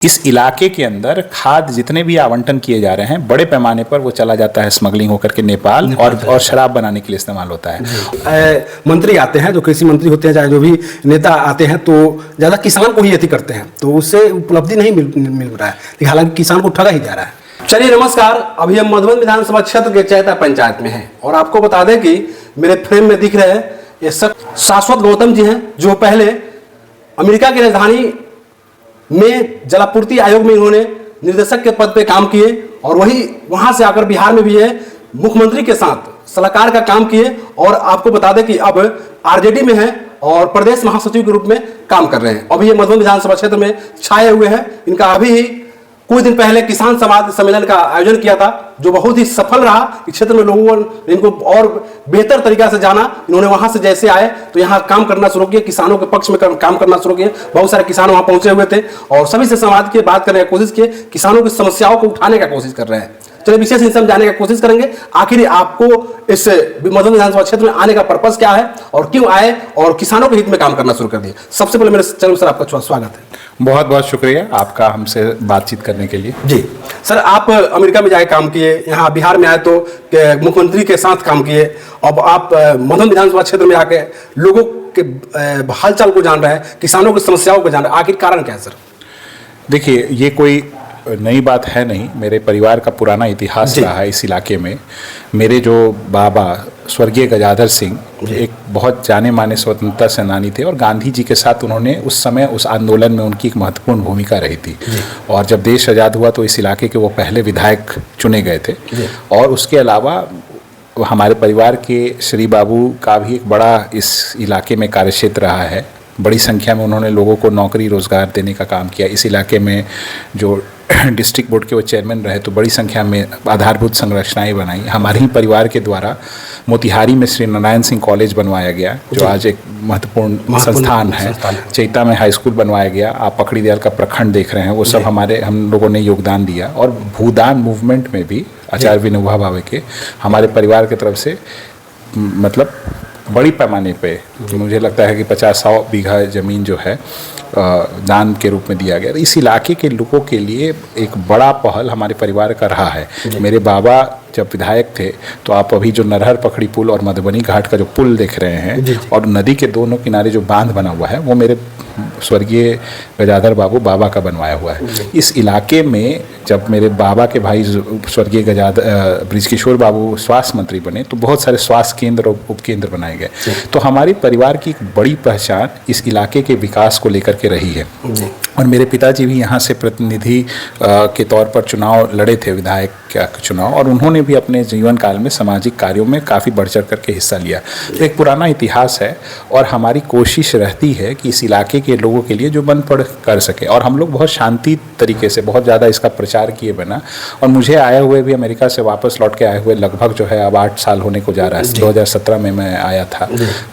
इस इलाके के अंदर खाद जितने भी आवंटन किए जा रहे हैं बड़े पैमाने पर वो चला जाता है स्मगलिंग होकर के नेपाल और शराब बनाने के लिए इस्तेमाल होता है। मंत्री आते हैं, जो कृषि मंत्री होते हैं, चाहे जो भी नेता आते हैं, तो ज़्यादा किसान को ही यति करते हैं, तो उससे उपलब्धि नहीं मिल रहा है, लेकिन हालांकि किसान को ठगा ही जा रहा है। चलिए नमस्कार, अभी हम मधुबन विधानसभा क्षेत्र के चैता पंचायत में हैं और आपको बता दें कि मेरे फ्रेम में दिख रहे हैं ये शाश्वत गौतम जी हैं, जो पहले अमेरिका की राजधानी में जलापूर्ति आयोग में इन्होंने निर्देशक के पद पे काम किए और वहां से आकर बिहार में भी है मुख्यमंत्री के साथ सलाहकार का काम किए और आपको बता दें कि अब आरजेडी में है और प्रदेश महासचिव के रूप में काम कर रहे हैं। अभी ये मधुबन विधानसभा क्षेत्र में छाए हुए हैं। इनका अभी ही कुछ दिन पहले किसान समाज सम्मेलन का आयोजन किया था, जो बहुत ही सफल रहा। इस क्षेत्र में लोगों ने इनको और बेहतर तरीका से जाना। इन्होंने वहां से जैसे आए तो यहाँ काम करना शुरू किया, किसानों के पक्ष में काम करना शुरू किया। बहुत सारे किसान वहां पहुंचे हुए थे और सभी से संवाद की बात करने की कोशिश की, किसानों की समस्याओं को उठाने का कोशिश कर रहे हैं। चलिए विशेष इनसे हम जानने की कोशिश करेंगे आखिर आपको इस मधुबन विधानसभा क्षेत्र में आने का पर्पस क्या है और क्यों आए और किसानों के हित में काम करना शुरू कर दिया। सबसे पहले मेरे चैनल सर आपका स्वागत है। बहुत बहुत शुक्रिया आपका हमसे बातचीत करने के लिए। जी सर, आप अमेरिका में जाए काम किए, यहाँ बिहार में आए तो मुख्यमंत्री के साथ काम किए, अब आप मधुबन विधानसभा क्षेत्र में आके लोगों के हालचाल को जान रहे हैं, किसानों की समस्याओं को जान रहे हैं, आखिर कारण क्या है सर? देखिए, ये कोई नई बात है नहीं, मेरे परिवार का पुराना इतिहास रहा है इस इलाके में। मेरे जो बाबा स्वर्गीय गजाधर सिंह एक बहुत जाने माने स्वतंत्रता सेनानी थे और गांधी जी के साथ उन्होंने उस समय उस आंदोलन में उनकी एक महत्वपूर्ण भूमिका रही थी। और जब देश आज़ाद हुआ तो इस इलाके के वो पहले विधायक चुने गए थे। और उसके अलावा हमारे परिवार के श्री बाबू का भी एक बड़ा इस इलाके में कार्यक्षेत्र रहा है। बड़ी संख्या में उन्होंने लोगों को नौकरी रोजगार देने का काम किया। इस इलाके में जो डिस्ट्रिक्ट बोर्ड के वो चेयरमैन रहे तो बड़ी संख्या में आधारभूत संरचनाएं बनाई। हमारे ही परिवार के द्वारा मोतिहारी में श्री नारायण सिंह कॉलेज बनवाया गया, जो आज एक महत्वपूर्ण संस्थान है। चैता में हाई स्कूल बनवाया गया। आप पकड़ी दयाल का प्रखंड देख रहे हैं, वो सब हम लोगों ने योगदान दिया। और भूदान मूवमेंट में भी आचार्य विनोबा भावे के हमारे परिवार की तरफ से मतलब बड़ी पैमाने पे मुझे लगता है कि 50-100 बीघा ज़मीन जो है दान के रूप में दिया गया। इस इलाके के लोगों के लिए एक बड़ा पहल हमारे परिवार का रहा है। मेरे बाबा जब विधायक थे तो आप अभी जो नरहर पखड़ी पुल और मधुबनी घाट का जो पुल देख रहे हैं और नदी के दोनों किनारे जो बांध बना हुआ है वो मेरे स्वर्गीय गजाधर बाबा का बनवाया हुआ है। इस इलाके में जब मेरे बाबा के भाई स्वर्गीय बृजकिशोर बाबू स्वास्थ्य मंत्री बने तो बहुत सारे स्वास्थ्य केंद्र और उपकेंद्र बनाए गए। तो हमारे परिवार की एक बड़ी पहचान इस इलाके के विकास को लेकर के रही है। और मेरे पिताजी भी यहाँ से प्रतिनिधि के तौर पर चुनाव लड़े थे, विधायक का चुनाव, और उन्होंने भी अपने जीवन काल में सामाजिक कार्यों में काफ़ी बढ़ चढ़ करके हिस्सा लिया। तो एक पुराना इतिहास है और हमारी कोशिश रहती है कि इस इलाके के लोगों के लिए जो बन पड़ कर सके। और हम लोग बहुत शांति तरीके से, बहुत ज़्यादा इसका प्रचार किए बिना, और मुझे आए हुए भी अमेरिका से वापस लौट के आए हुए लगभग जो है अब 8 साल होने को जा रहा है। 2017 में मैं आया था,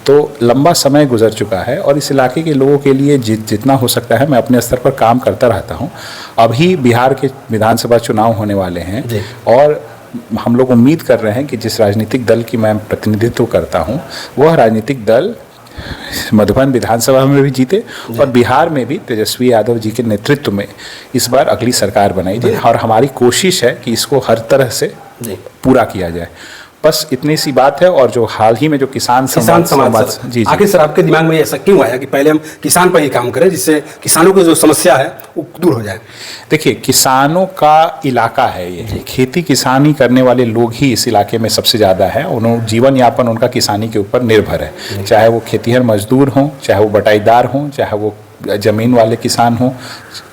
तो लंबा समय गुजर चुका है। और इस इलाके के लोगों के लिए जितना हो सकता है मैं अपने स्तर पर काम करता रहता हूँ। अभी बिहार के विधानसभा चुनाव होने वाले हैं और हम लोग उम्मीद कर रहे हैं कि जिस राजनीतिक दल की मैं प्रतिनिधित्व करता हूँ वह राजनीतिक दल मधुबन विधानसभा में भी जीते और बिहार में भी तेजस्वी यादव जी के नेतृत्व में इस बार अगली सरकार बनाई जाए। और हमारी कोशिश है कि इसको हर तरह से पूरा किया जाए। बस इतनी सी बात है। और जो हाल ही में जो किसान समाज जी, आखिर सर आपके दिमाग में ऐसा क्यों आया कि पहले हम किसान पर ही काम करें, जिससे किसानों की जो समस्या है वो दूर हो जाए? देखिए, किसानों का इलाका है ये, खेती किसानी करने वाले लोग ही इस इलाके में सबसे ज़्यादा है। उन्होंने जीवन यापन उनका किसानी के ऊपर निर्भर है, चाहे वो खेतीहर मजदूर हों, चाहे वो बटाईदार हों, चाहे वो ज़मीन वाले किसान हों।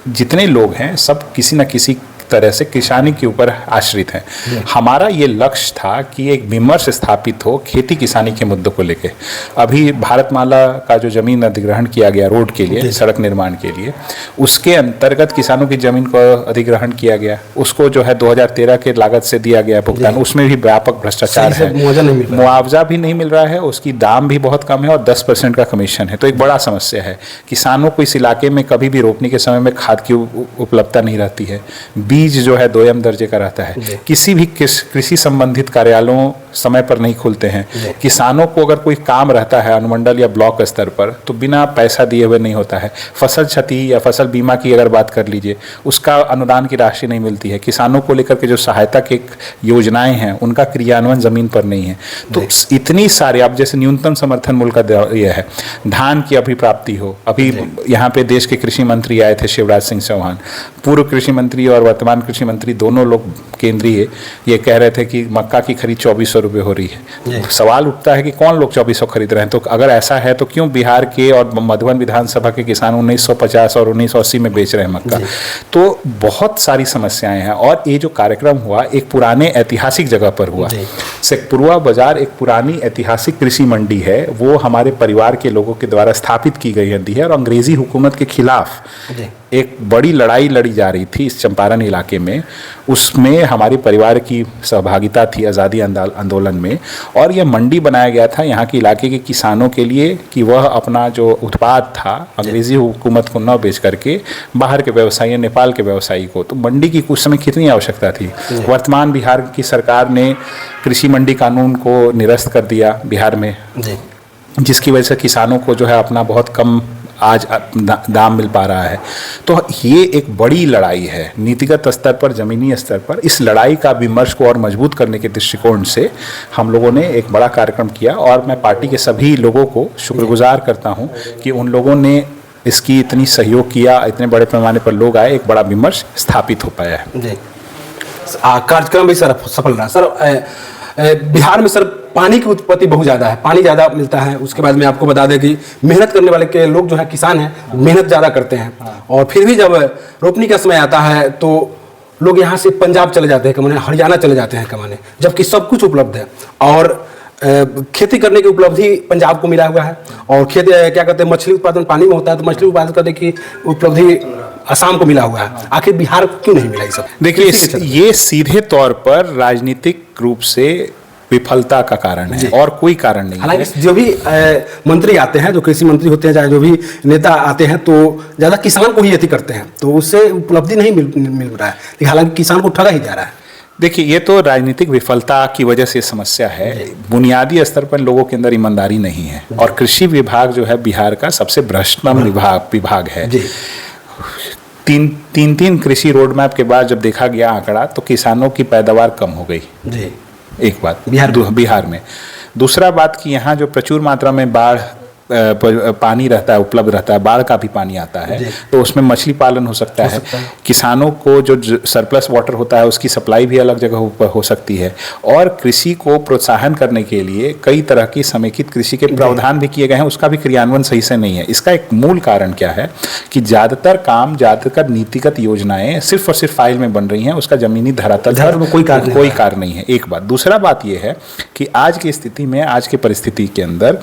जितने लोग हैं सब किसी न किसी तरह से किसानी के ऊपर आश्रित हैं। हमारा ये लक्ष्य था कि एक विमर्श स्थापित हो खेती किसानी के मुद्दों को लेके। अभी भारतमाला का जो जमीन अधिग्रहण किया गया रोड के लिए, सड़क निर्माण के लिए, उसके अंतर्गत किसानों की जमीन को अधिग्रहण किया गया। उसको जो है 2013 के लागत से दिया गया भुगतान, उसमें भी व्यापक भ्रष्टाचार है, मुआवजा भी नहीं मिल रहा है, उसकी दाम भी बहुत कम है और 10% का कमीशन है। तो एक बड़ा समस्या है। किसानों को इस इलाके में कभी भी रोपनी के समय में खाद की उपलब्धता नहीं रहती है। बीज जो है 2M दर्जे का रहता है। किसी भी कृषि संबंधित कार्यालयों समय पर नहीं खुलते हैं। किसानों को अगर कोई काम रहता है अनुमंडल या ब्लॉक स्तर पर तो बिना पैसा दिए हुए नहीं होता है। फसल क्षति या फसल बीमा की अगर बात कर लीजिए, उसका अनुदान की राशि नहीं मिलती है। किसानों को लेकर के जो सहायता की योजनाएं हैं उनका क्रियान्वयन जमीन पर नहीं है। तो इतनी सारे, अब जैसे न्यूनतम समर्थन मूल्य का यह है, धान की अभिप्राप्ति हो। अभी यहाँ पे देश के कृषि मंत्री आए थे शिवराज सिंह चौहान, पूर्व कृषि मंत्री और वर्तमान कृषि मंत्री दोनों लोग केंद्रीय, ये कह रहे थे कि मक्का की खरीद 2400 रुपये हो रही है। सवाल उठता है कि कौन लोग 2400 खरीद रहे हैं? तो अगर ऐसा है तो क्यों बिहार के और मधुबन विधानसभा के किसान 1950 और 1980 में बेच रहे हैं मक्का? तो बहुत सारी समस्याएं हैं। और ये जो कार्यक्रम हुआ एक पुराने ऐतिहासिक जगह पर हुआ। शेखपुरा बाजार एक पुरानी ऐतिहासिक कृषि मंडी है, वो हमारे परिवार के लोगों के द्वारा स्थापित की गई मंडी है और अंग्रेजी हुकूमत के खिलाफ एक बड़ी लड़ाई लड़ी जा रही थी इस चंपारण इलाके में। उसमें हमारे परिवार की सहभागिता थी आज़ादी आंदोलन में, और यह मंडी बनाया गया था यहाँ के इलाके के किसानों के लिए कि वह अपना जो उत्पाद था अंग्रेजी हुकूमत को न बेच करके बाहर के व्यवसायी, नेपाल के व्यवसायी को। तो मंडी की कुछ समय कितनी आवश्यकता थी। वर्तमान बिहार की सरकार ने कृषि मंडी कानून को निरस्त कर दिया बिहार में, जिसकी वजह से किसानों को जो है अपना बहुत कम आज दाम मिल पा रहा है। तो ये एक बड़ी लड़ाई है नीतिगत स्तर पर, ज़मीनी स्तर पर। इस लड़ाई का विमर्श को और मजबूत करने के दृष्टिकोण से हम लोगों ने एक बड़ा कार्यक्रम किया, और मैं पार्टी के सभी लोगों को शुक्रगुजार करता हूं कि उन लोगों ने इसकी इतनी सहयोग किया, इतने बड़े पैमाने पर लोग आए, एक बड़ा विमर्श स्थापित हो पाया है। कार्यक्रम भी सर सफल रहा। सर बिहार में सर पानी की उत्पत्ति बहुत ज़्यादा है, पानी ज़्यादा मिलता है। उसके बाद में आपको बता दें कि मेहनत करने वाले के लोग जो है किसान हैं मेहनत ज़्यादा करते हैं, और फिर भी जब रोपनी का समय आता है तो लोग यहाँ से पंजाब चले जाते हैं कमाने, हरियाणा चले जाते हैं कमाने, जबकि सब कुछ उपलब्ध है। और खेती करने की उपलब्धि पंजाब को मिला हुआ है, और खेती क्या कहते हैं मछली उत्पादन पानी में होता है, तो मछली उत्पादन करने की उपलब्धि असम को मिला हुआ है। आखिर बिहार को क्यों नहीं मिला ये सब? देखिए, ये सीधे तौर पर राजनीतिक रूप से विफलता का कारण है और कोई कारण नहीं है। हालांकि जो भी मंत्री आते हैं, जो कृषि मंत्री होते हैं, चाहे जो भी नेता आते हैं, तो ज़्यादा किसान को ही अति करते हैं, तो उससे उपलब्धि नहीं मिल रहा है। हालांकि किसान को ठगा ही जा रहा है। देखिए, ये तो राजनीतिक विफलता की वजह से समस्या है। बुनियादी स्तर पर लोगों के अंदर ईमानदारी नहीं है, और कृषि विभाग जो है बिहार का सबसे भ्रष्टतम विभाग है। तीन कृषि रोड मैप के बाद जब देखा गया आंकड़ा, तो किसानों की पैदावार कम हो गई। एक बात बिहार में। दूसरा बात कि यहाँ जो प्रचुर मात्रा में बाढ़ पानी रहता है, उपलब्ध रहता है, बाढ़ का भी पानी आता है, तो उसमें मछली पालन हो सकता है। किसानों को जो सरप्लस वाटर होता है उसकी सप्लाई भी अलग जगह पर हो सकती है। और कृषि को प्रोत्साहन करने के लिए कई तरह की समेकित कृषि के प्रावधान भी किए गए हैं, उसका भी क्रियान्वयन सही से नहीं है। इसका एक मूल कारण क्या है कि ज़्यादातर नीतिगत योजनाएं सिर्फ और सिर्फ फाइल में बन रही हैं, उसका जमीनी धरातल पर कोई कार्य नहीं है। एक बात। दूसरा बात यह है कि आज की स्थिति में, आज की परिस्थिति के अंदर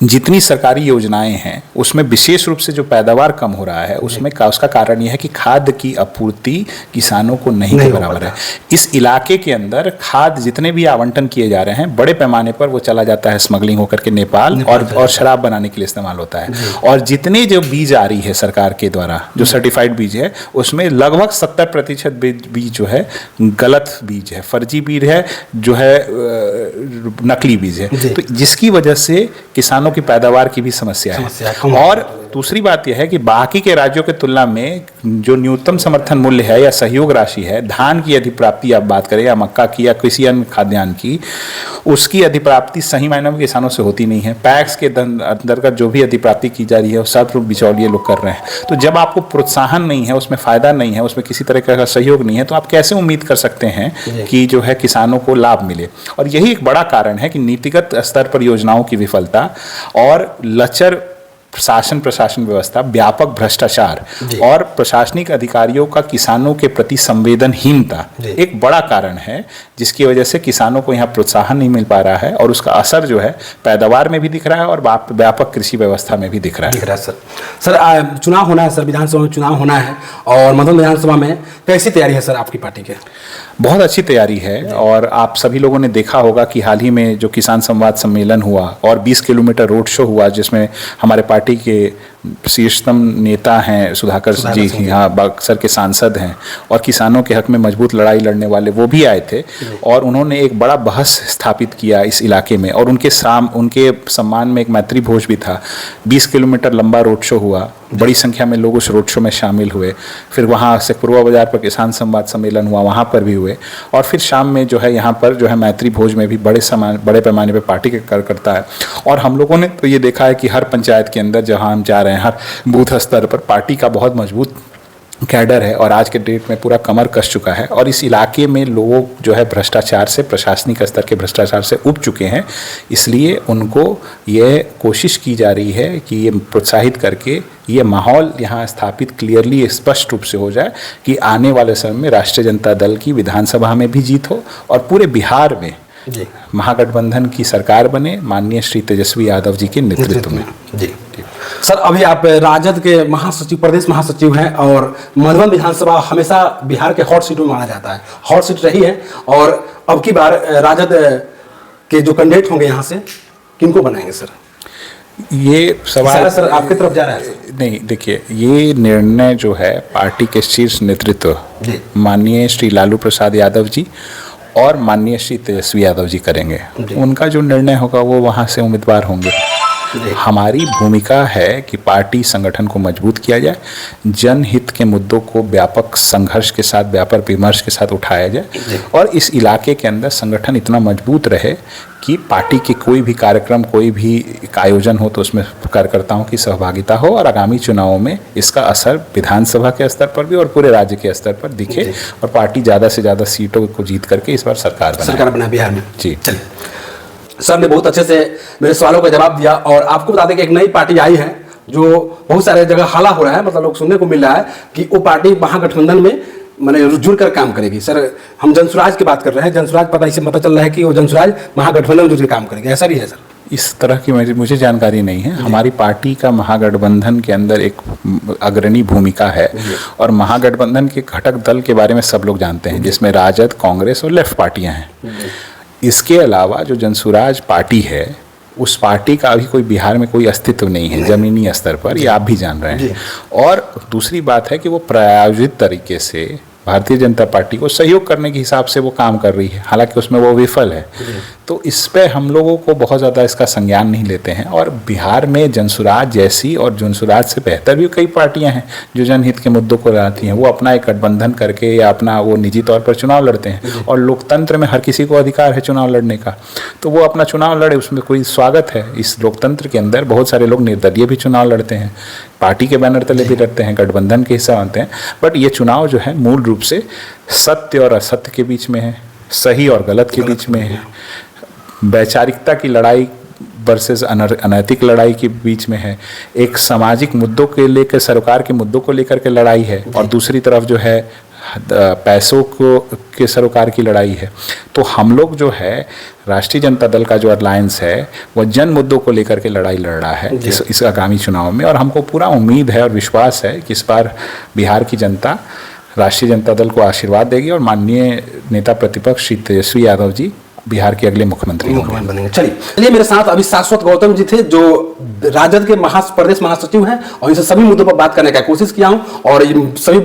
जितनी सरकारी योजनाएं हैं उसमें विशेष रूप से जो पैदावार कम हो रहा है उसमें उसका कारण यह है कि खाद की आपूर्ति किसानों को नहीं के बराबर है। इस इलाके के अंदर खाद जितने भी आवंटन किए जा रहे हैं बड़े पैमाने पर वो चला जाता है स्मगलिंग होकर के नेपाल और शराब बनाने के लिए इस्तेमाल होता है। और जितने जो बीज आ रही है सरकार के द्वारा, जो सर्टिफाइड बीज है, उसमें लगभग 70% बीज जो है गलत बीज है, फर्जी बीज है, जो है नकली बीज है। तो जिसकी वजह से किसानों की पैदावार की भी समस्या है। और दूसरी बात यह है कि बाकी के राज्यों की तुलना में जो न्यूनतम समर्थन मूल्य है या सहयोग राशि है, धान की अधिप्राप्ति आप बात करें या मक्का की या किसी अन्य खाद्यान्न की, उसकी अधिप्राप्ति सही मायनों में किसानों से होती नहीं है। पैक्स के अंतर्गत जो भी अधिप्राप्ति की जा रही है वो सब बिचौलिए लोग कर रहे हैं। तो जब आपको प्रोत्साहन नहीं है, उसमें फायदा नहीं है, उसमें किसी तरह का सहयोग नहीं है, तो आप कैसे उम्मीद कर सकते हैं कि जो है किसानों को लाभ मिले। और यही एक बड़ा कारण है कि नीतिगत स्तर पर योजनाओं की विफलता और लचर शासन प्रशासन व्यवस्था, व्यापक भ्रष्टाचार और प्रशासनिक अधिकारियों का किसानों के प्रति संवेदनहीनता एक बड़ा कारण है, जिसकी वजह से किसानों को यहाँ प्रोत्साहन नहीं मिल पा रहा है। और उसका असर जो है पैदावार में भी दिख रहा है और व्यापक कृषि व्यवस्था में भी दिख रहा है। सर चुनाव होना है, सर विधानसभा में चुनाव होना है, और मधुबन विधानसभा में कैसी तैयारी है सर आपकी पार्टी के? बहुत अच्छी तैयारी है। और आप सभी लोगों ने देखा होगा कि हाल ही में जो किसान संवाद सम्मेलन हुआ और 20 किलोमीटर रोड शो हुआ, जिसमें हमारे पार्टी के शीर्षतम नेता हैं सुधाकर जी, यहाँ बक्सर के सांसद हैं और किसानों के हक में मजबूत लड़ाई लड़ने वाले, वो भी आए थे और उन्होंने एक बड़ा बहस स्थापित किया इस इलाके में। और उनके सम्मान में एक मैत्री भोज भी था। 20 किलोमीटर लंबा रोड शो हुआ, बड़ी संख्या में लोग उस रोड शो में शामिल हुए। फिर वहाँ से पूर्वा बाजार पर किसान संवाद सम्मेलन हुआ, वहाँ पर भी हुए। और फिर शाम में जो है यहाँ पर जो है मैत्री भोज में भी बड़े पैमाने पर पार्टी के कार्यकर्ता है। और हम लोगों ने तो ये देखा है कि हर पंचायत के अंदर जहाँ हम जा रहे हैं, हर बूथ स्तर पर पार्टी का बहुत मजबूत कैडर है और आज के डेट में पूरा कमर कस चुका है। और इस इलाके में लोग जो है भ्रष्टाचार से, प्रशासनिक स्तर के भ्रष्टाचार से उब चुके हैं। इसलिए उनको ये कोशिश की जा रही है कि ये प्रोत्साहित करके ये माहौल यहाँ स्थापित क्लियरली स्पष्ट रूप से हो जाए कि आने वाले समय में राष्ट्रीय जनता दल की विधानसभा में भी जीत हो और पूरे बिहार में जी महागठबंधन की सरकार बने, माननीय श्री तेजस्वी यादव जी के नेतृत्व में। जी सर, अभी आप राजद के महासचिव, प्रदेश महासचिव हैं और मधुबन विधानसभा हमेशा बिहार के हॉट सीटों में माना जाता है, हॉट सीट रही है। और अब की बार राजद के जो कैंडिडेट होंगे यहाँ से, किनको बनाएंगे सर? ये सवाल सर आपकी तरफ जा रहा है सर? नहीं, देखिए, ये निर्णय जो है पार्टी के शीर्ष नेतृत्व माननीय श्री लालू प्रसाद यादव जी और माननीय श्री तेजस्वी यादव जी करेंगे। उनका जो निर्णय होगा वो वहाँ से उम्मीदवार होंगे। हमारी भूमिका है कि पार्टी संगठन को मजबूत किया जाए, जनहित के मुद्दों को व्यापक संघर्ष के साथ, व्यापक विमर्श के साथ उठाया जाए और इस इलाके के अंदर संगठन इतना मजबूत रहे कि पार्टी के कोई भी कार्यक्रम, कोई भी आयोजन हो तो उसमें कार्यकर्ताओं की सहभागिता हो और आगामी चुनावों में इसका असर विधानसभा के स्तर पर भी और पूरे राज्य के स्तर पर दिखे और पार्टी ज़्यादा से ज़्यादा सीटों को जीत करके इस बार सरकार बनाए बिहार में। जी चलिए, सर ने बहुत अच्छे से मेरे सवालों का जवाब दिया। और आपको बता दें कि एक नई पार्टी आई है जो बहुत सारे जगह हाला हो रहा है, मतलब लोग सुनने को मिल रहा है कि वो पार्टी महागठबंधन में मैंने जुड़ कर काम करेगी। सर, हम जनसुराज की बात कर रहे हैं, जनसुराज पता इसे पता चल रहा है कि वो जनसुराज महागठबंधन में जुड़ कर काम करेगी, ऐसा भी है सर? इस तरह की मुझे जानकारी नहीं है। हमारी पार्टी का महागठबंधन के अंदर एक अग्रणी भूमिका है और महागठबंधन के घटक दल के बारे में सब लोग जानते हैं, जिसमें राजद, कांग्रेस और लेफ्ट पार्टियां हैं। इसके अलावा जो जनसुराज पार्टी है, उस पार्टी का अभी कोई बिहार में कोई अस्तित्व नहीं है जमीनी स्तर पर, ये आप भी जान रहे हैं। और दूसरी बात है कि वो प्रायोजित तरीके से भारतीय जनता पार्टी को सहयोग करने के हिसाब से वो काम कर रही है, हालांकि उसमें वो विफल है। तो इस पे हम लोगों को बहुत ज़्यादा इसका संज्ञान नहीं लेते हैं। और बिहार में जनसुराज जैसी और जनसुराज से बेहतर भी कई पार्टियां हैं जो जनहित के मुद्दों को लाती हैं। वो अपना एक गठबंधन करके या अपना वो निजी तौर पर चुनाव लड़ते हैं और लोकतंत्र में हर किसी को अधिकार है चुनाव लड़ने का, तो वो अपना चुनाव लड़े, उसमें कोई स्वागत है। इस लोकतंत्र के अंदर बहुत सारे लोग निर्दलीय भी चुनाव लड़ते हैं, पार्टी के बैनर तले भी लड़ते हैं, गठबंधन के हिस्सा बनते हैं। बट ये चुनाव जो है मूल रूप से सत्य और असत्य के बीच में है, सही और गलत के बीच में है, वैचारिकता की लड़ाई वर्सेस अनैतिक लड़ाई के बीच में है, एक सामाजिक मुद्दों के लेकर, सरकार के मुद्दों को लेकर के लड़ाई है और दूसरी तरफ जो है पैसों को के सरोकार की लड़ाई है। तो हम लोग जो है राष्ट्रीय जनता दल का जो अलायंस है वो जन मुद्दों को लेकर के लड़ाई लड़ रहा है इस आगामी चुनाव में। और हमको पूरा उम्मीद है और विश्वास है कि इस बार बिहार की जनता राष्ट्रीय जनता दल को आशीर्वाद देगी और माननीय नेता प्रतिपक्ष श्री तेजस्वी यादव जी बिहार के अगले मुख्यमंत्री बनेंगे। चलिए मेरे साथ अभी शाश्वत गौतम जी थे जो राजद के प्रदेश महासचिव हैं और इनसे सभी मुद्दों पर बात करने का कोशिश किया हूं और सभी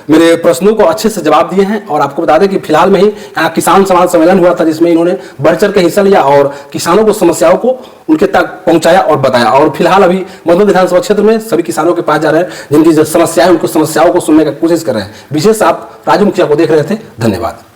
मेरे प्रश्नों को अच्छे से जवाब दिए हैं। और आपको बता दें कि फिलहाल में ही यहाँ किसान संवाद सम्मेलन हुआ था जिसमें इन्होंने बढ़ चढ़ के हिस्सा लिया और किसानों को समस्याओं को उनके तक पहुंचाया और बताया। और फिलहाल अभी मधुबन विधानसभा क्षेत्र में सभी किसानों के पास जा रहे हैं, जिनकी समस्याएं, उनको समस्याओं को सुनने की कोशिश कर रहे हैं। विशेष आप राजू मुखिया को देख रहे थे। धन्यवाद।